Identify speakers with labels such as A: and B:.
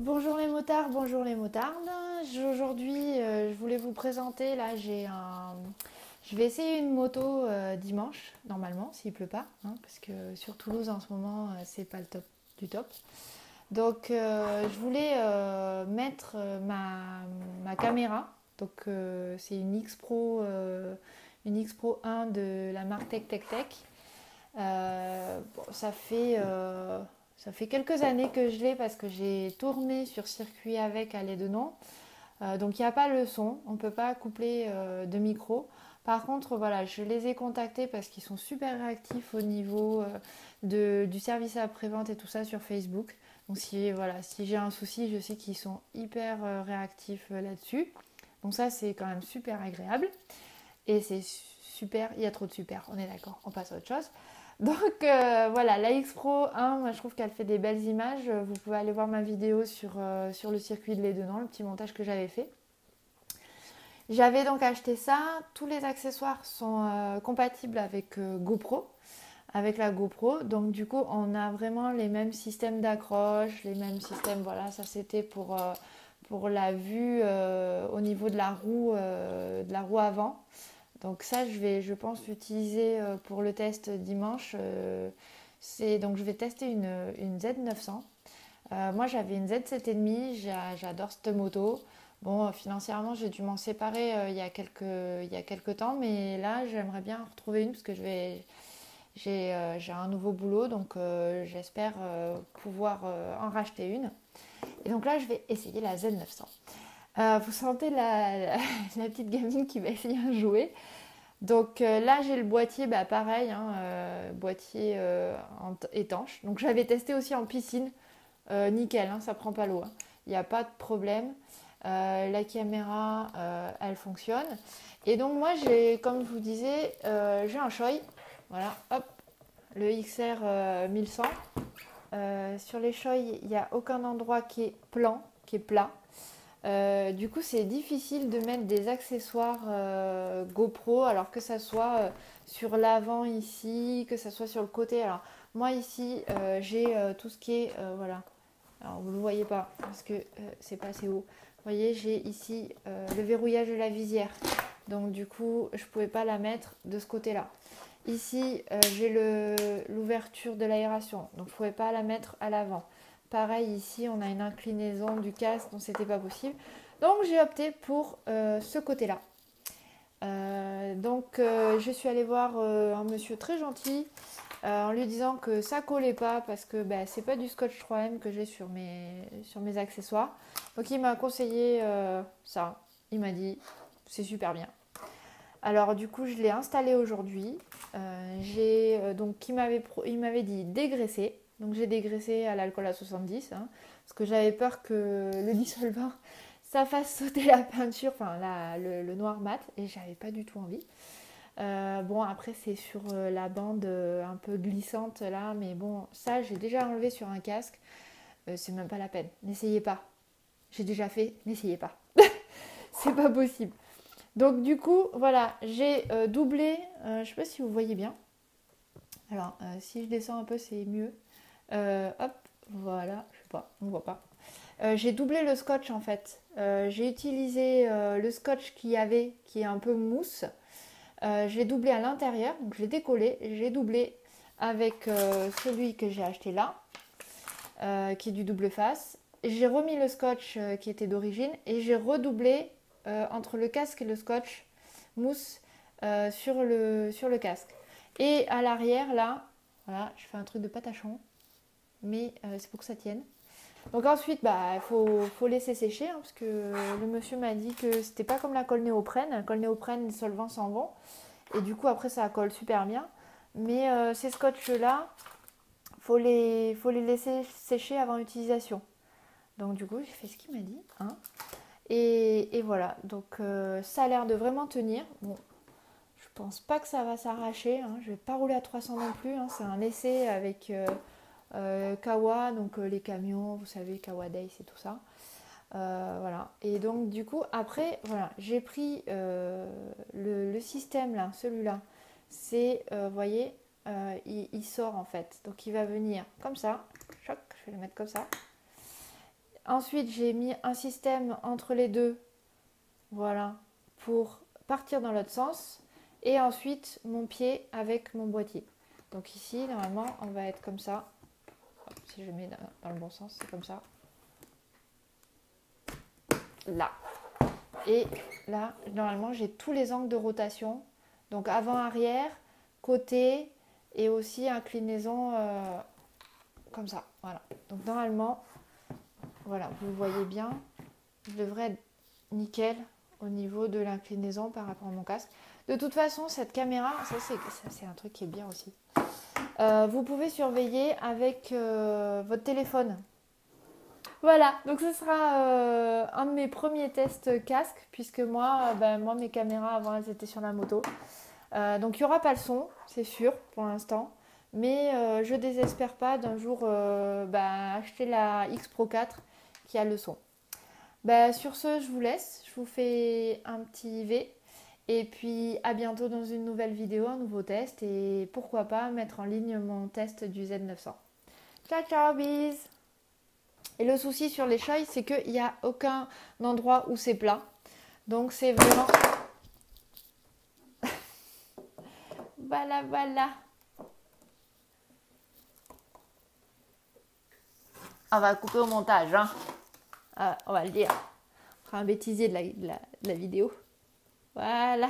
A: Bonjour les motards, bonjour les motardes. Aujourd'hui, je voulais vous présenter, là je vais essayer une moto dimanche, normalement, s'il pleut pas, hein, parce que sur Toulouse en ce moment, c'est pas le top du top. Donc je voulais mettre ma caméra, donc c'est une X Pro 1 de la marque Tech Tech Tech. Bon, ça fait quelques années que je l'ai parce que j'ai tourné sur circuit avec à Lédenon. Donc il n'y a pas le son, on ne peut pas coupler de micro. Par contre, voilà, je les ai contactés parce qu'ils sont super réactifs au niveau du service après-vente et tout ça sur Facebook. Donc si j'ai un souci, je sais qu'ils sont hyper réactifs là-dessus. Donc ça, c'est quand même super agréable. Et c'est super, il y a trop de super, on est d'accord, on passe à autre chose. Donc voilà, la X Pro 1, moi je trouve qu'elle fait des belles images. Vous pouvez aller voir ma vidéo sur le circuit de Lédenon, le petit montage que j'avais fait. J'avais donc acheté ça. Tous les accessoires sont compatibles avec GoPro, avec la GoPro. Donc du coup, on a vraiment les mêmes systèmes d'accroche, les mêmes systèmes. Voilà, ça c'était pour la vue au niveau de la roue avant. Donc ça, je pense, l'utiliser pour le test dimanche. Donc je vais tester une Z900. Moi, j'avais une Z7,5. J'adore cette moto. Bon, financièrement, j'ai dû m'en séparer il y a quelques temps. Mais là, j'aimerais bien en retrouver une parce que j'ai un nouveau boulot. Donc j'espère pouvoir en racheter une. Et donc là, je vais essayer la Z900. Vous sentez la petite gamine qui va essayer un jouet. Donc là j'ai le boîtier, bah, pareil, hein, boîtier étanche. Donc j'avais testé aussi en piscine, nickel, hein, ça prend pas l'eau, hein. Il n'y a pas de problème. La caméra, elle fonctionne. Et donc moi comme je vous disais, j'ai un Shoei, voilà, hop, le XR 1100. Sur les Shoei, il n'y a aucun endroit qui est plan, qui est plat. Du coup, c'est difficile de mettre des accessoires GoPro, alors que ça soit sur l'avant ici, que ça soit sur le côté. Alors, moi ici, j'ai tout ce qui est, voilà. Alors, vous ne le voyez pas parce que c'est pas assez haut. Vous voyez, j'ai ici le verrouillage de la visière. Donc, du coup, je ne pouvais pas la mettre de ce côté-là. Ici, j'ai l'ouverture de l'aération, donc je ne pouvais pas la mettre à l'avant. Pareil, ici, on a une inclinaison du casque, donc c'était pas possible. Donc j'ai opté pour ce côté-là. Je suis allée voir un monsieur très gentil en lui disant que ça collait pas parce que bah, c'est pas du scotch 3M que j'ai sur mes accessoires. Donc il m'a conseillé ça. Il m'a dit c'est super bien. Alors du coup je l'ai installé aujourd'hui. Donc il m'avait dit dégraisser. Donc j'ai dégraissé à l'alcool à 70, hein, parce que j'avais peur que le dissolvant ça fasse sauter la peinture, enfin le noir mat, et j'avais pas du tout envie. Bon après c'est sur la bande un peu glissante là, mais bon ça j'ai déjà enlevé sur un casque. C'est même pas la peine. N'essayez pas. J'ai déjà fait, n'essayez pas. C'est pas possible. Donc du coup, voilà, j'ai doublé, je ne sais pas si vous voyez bien. Alors, si je descends un peu, c'est mieux. Hop, voilà, je sais pas, on ne voit pas. J'ai doublé le scotch en fait. J'ai utilisé le scotch qu'il y avait, qui est un peu mousse. Je l'ai doublé à l'intérieur, donc je l'ai décollé. J'ai doublé avec celui que j'ai acheté là, qui est du double face. J'ai remis le scotch qui était d'origine et j'ai redoublé entre le casque et le scotch mousse sur le casque. Et à l'arrière, là, voilà, je fais un truc de patachon, mais c'est pour que ça tienne. Donc ensuite, bah, faut laisser sécher, hein, parce que le monsieur m'a dit que c'était pas comme la colle néoprène. La colle néoprène, les solvants s'en vont. Et du coup, après, ça colle super bien. Mais ces scotch-là, faut les laisser sécher avant utilisation. Donc du coup, j'ai fait ce qu'il m'a dit, hein. Et voilà, donc ça a l'air de vraiment tenir. Bon, je pense pas que ça va s'arracher, hein. Je vais pas rouler à 300 non plus, hein. C'est un essai avec Kawa, donc les camions, vous savez, Kawa Days et tout ça. Voilà. Et donc du coup, après, voilà, j'ai pris le système là, celui-là. C'est, vous voyez, il sort en fait. Donc il va venir comme ça. Choc, je vais le mettre comme ça. Ensuite, j'ai mis un système entre les deux, voilà, pour partir dans l'autre sens. Et ensuite, mon pied avec mon boîtier. Donc ici, normalement, on va être comme ça. Hop, si je mets dans le bon sens, c'est comme ça. Là. Et là, normalement, j'ai tous les angles de rotation. Donc avant-arrière, côté et aussi inclinaison comme ça. Voilà. Donc normalement, voilà, vous le voyez bien. Je devrais être nickel au niveau de l'inclinaison par rapport à mon casque. De toute façon, cette caméra, ça c'est un truc qui est bien aussi. Vous pouvez surveiller avec votre téléphone. Voilà, donc ce sera un de mes premiers tests casque, puisque moi, mes caméras avant elles étaient sur la moto. Donc il n'y aura pas le son, c'est sûr pour l'instant. Mais je désespère pas d'un jour acheter la X Pro 4 qui a le son. Sur ce, je vous laisse. Je vous fais un petit V. Et puis à bientôt dans une nouvelle vidéo, un nouveau test. Et pourquoi pas mettre en ligne mon test du Z900. Ciao, ciao, bis! Et le souci sur les chailles, c'est qu'il n'y a aucun endroit où c'est plat. Donc c'est vraiment... Voilà, voilà. On va couper au montage, hein. On va le dire. On fera un bêtisier de la vidéo. Voilà.